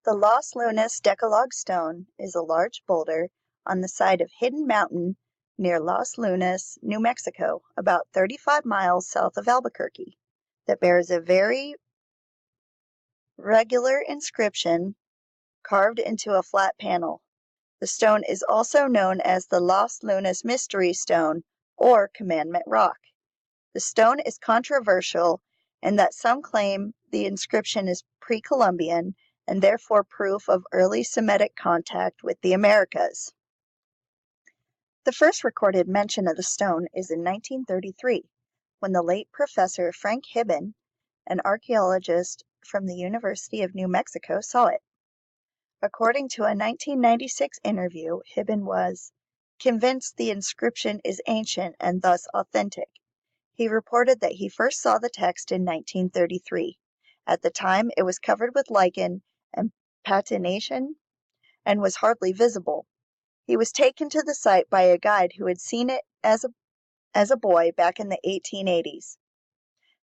The Los Lunas Decalogue stone is a large boulder on the side of Hidden Mountain near Los Lunas, New Mexico, about 35 miles south of Albuquerque, that bears a very regular inscription carved into a flat panel. The stone is also known as the Los Lunas Mystery Stone or Commandment Rock. The stone is controversial in that some claim the inscription is pre-Columbian and therefore proof of early Semitic contact with the Americas. The first recorded mention of the stone is in 1933, when the late Professor Frank Hibben, an archaeologist from the University of New Mexico, saw it. According to a 1996 interview, Hibben was convinced the inscription is ancient and thus authentic. He reported that he first saw the text in 1933. At the time, it was covered with lichen and patination and was hardly visible. He was taken to the site by a guide who had seen it as a boy back in the 1880s.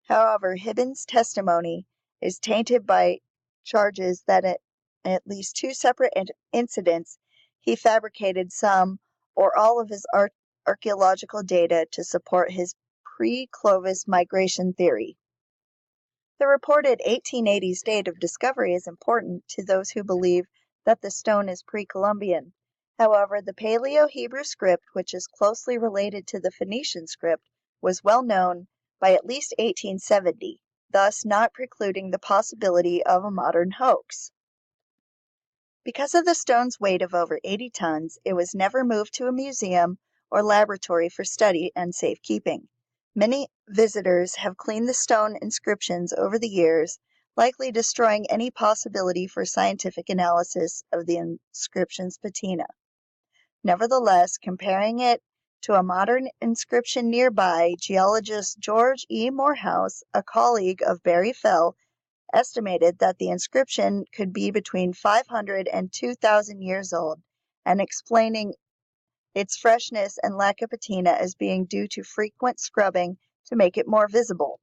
However, Hibben's testimony is tainted by charges that at least two separate incidents he fabricated some or all of his archaeological data to support his pre-Clovis migration theory. The reported 1880s date of discovery is important to those who believe that the stone is pre-Columbian. However, the Paleo-Hebrew script, which is closely related to the Phoenician script, was well known by at least 1870, thus not precluding the possibility of a modern hoax. Because of the stone's weight of over 80 tons, it was never moved to a museum or laboratory for study and safekeeping. Many visitors have cleaned the stone inscriptions over the years, likely destroying any possibility for scientific analysis of the inscription's patina. Nevertheless, comparing it to a modern inscription nearby, geologist George E. Morehouse, a colleague of Barry Fell, estimated that the inscription could be between 500 and 2,000 years old, and explaining its freshness and lack of patina as being due to frequent scrubbing to make it more visible.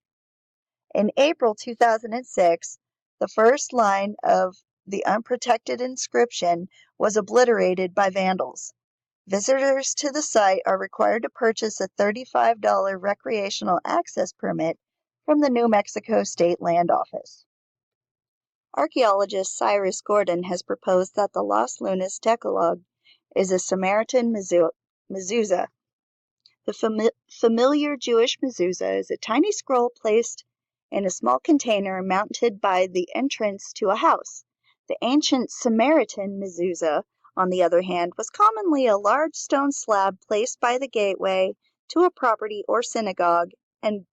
In April 2006, the first line of the unprotected inscription was obliterated by vandals. Visitors to the site are required to purchase a $35 recreational access permit from the New Mexico State Land Office. Archaeologist Cyrus Gordon has proposed that the Los Lunas Decalogue is a Samaritan mezuzah. The familiar Jewish mezuzah is a tiny scroll placed in a small container mounted by the entrance to a house. The ancient Samaritan mezuzah, on the other hand, was commonly a large stone slab placed by the gateway to a property or synagogue and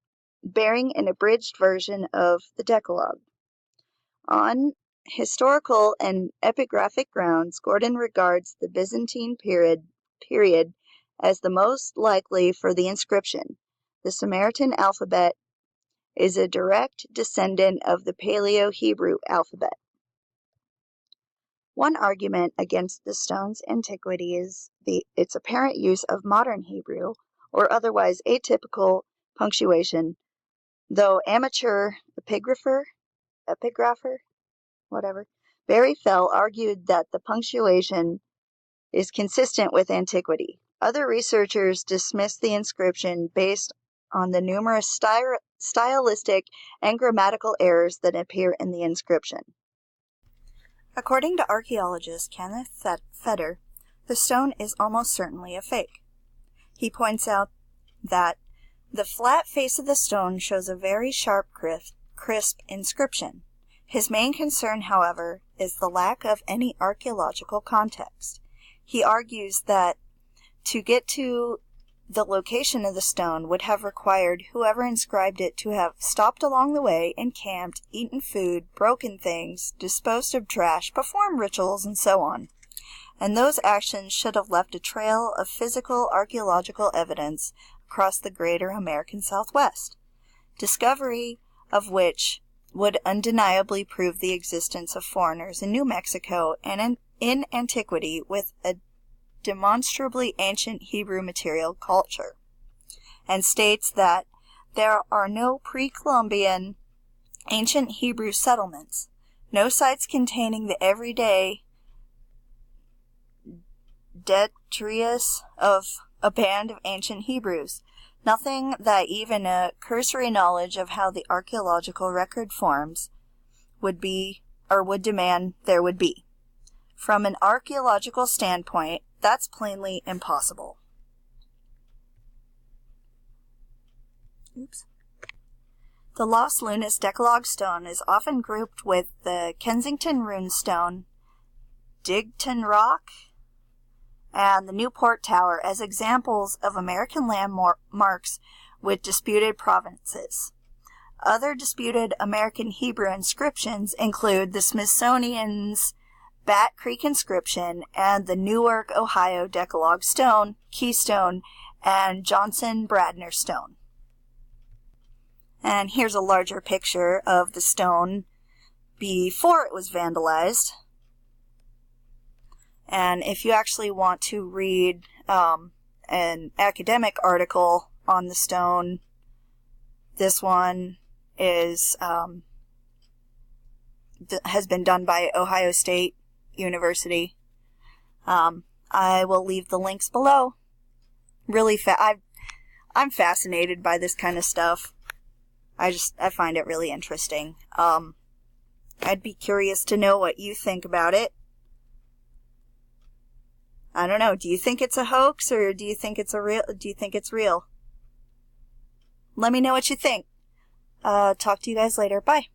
bearing an abridged version of the Decalogue. On historical and epigraphic grounds, Gordon regards the Byzantine period as the most likely for the inscription. The Samaritan alphabet is a direct descendant of the Paleo-Hebrew alphabet. One argument against the stone's antiquity is its apparent use of modern Hebrew or otherwise atypical punctuation, though amateur epigrapher, Barry Fell argued that the punctuation is consistent with antiquity. Other researchers dismissed the inscription based on the numerous stylistic and grammatical errors that appear in the inscription. According to archaeologist Kenneth Feder, the stone is almost certainly a fake. He points out that the flat face of the stone shows a very sharp, crisp inscription. His main concern, however, is the lack of any archaeological context. He argues that to get to the location of the stone would have required whoever inscribed it to have stopped along the way, encamped, eaten food, broken things, disposed of trash, performed rituals, and so on. And those actions should have left a trail of physical archaeological evidence across the greater American Southwest, discovery of which would undeniably prove the existence of foreigners in New Mexico and in antiquity with a demonstrably ancient Hebrew material culture, and states that there are no pre-Columbian ancient Hebrew settlements, No sites containing the everyday detritus of a band of ancient Hebrews. Nothing that even a cursory knowledge of how the archaeological record forms would be or would demand there would be. From an archaeological standpoint, that's plainly impossible. Oops. The Los Lunas Decalogue stone is often grouped with the Kensington Rune Stone, Digton Rock, and the Newport Tower as examples of American landmarks with disputed provenances. Other disputed American Hebrew inscriptions include the Smithsonian's Bat Creek inscription and the Newark, Ohio Decalogue stone, Keystone, and Johnson-Bradner stone. And here's a larger picture of the stone before it was vandalized. And if you actually want to read an academic article on the stone, this one is has been done by Ohio State University. I will leave the links below. Really, I'm fascinated by this kind of stuff. I find it really interesting. I'd be curious to know what you think about it. I don't know. Do you think it's a hoax, or do you think it's real? Let me know what you think. Talk to you guys later. Bye.